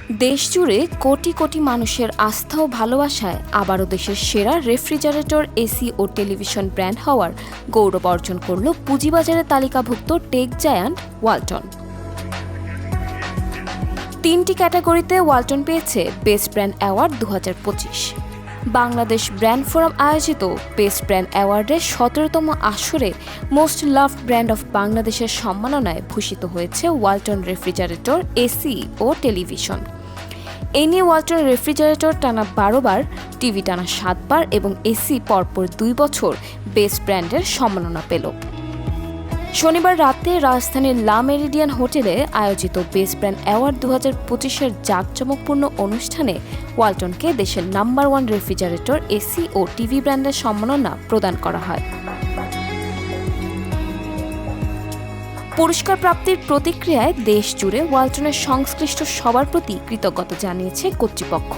দেশজুড়ে কোটি কোটি মানুষের আস্থা ও ভালোবাসায় আবারও দেশের সেরা রেফ্রিজারেটর, এসি ও টেলিভিশন ব্র্যান্ড হওয়ার গৌরব অর্জন করল পুঁজিবাজারে তালিকাভুক্ত টেক জায়ান্ট ওয়ালটন। 3টি ক্যাটাগরিতে ওয়ালটন পেয়েছে best brand award 2025। Bangladesh brand forum আয়োজিত বেস্ট ব্র্যান্ড অ্যাওয়ার্ডের 17তম আসরে মোস্ট লাভড ব্র্যান্ড অফ বাংলাদেশের সম্মাননায় ভূষিত হয়েছে ওয়ালটন রেফ্রিজারেটর, এসি ও টেলিভিশন। এ নিয়ে ওয়ালটন রেফ্রিজারেটর টানা 12 বার, টিভি টানা 7 বার এবং এসি পরপর 2 বছর বেস্ট ব্র্যান্ডের সম্মাননা পেল। শনিবার রাতে রাজধানীর লা মেরিডিয়ান হোটেলে আয়োজিত বেস্ট ব্র্যান্ড অ্যাওয়ার্ড 2025-এর জাঁকজমকপূর্ণ অনুষ্ঠানে ওয়ালটনকে দেশের নাম্বার 1 রেফ্রিজারেটর, এসি ও টিভি ব্র্যান্ডের সম্মাননা প্রদান করা হয়। পুরস্কার প্রাপ্তির প্রতিক্রিয়ায় দেশ জুড়ে ওয়ালটনের সংশ্লিষ্ট সবার প্রতি কৃতজ্ঞতা জানিয়েছে কর্তৃপক্ষ।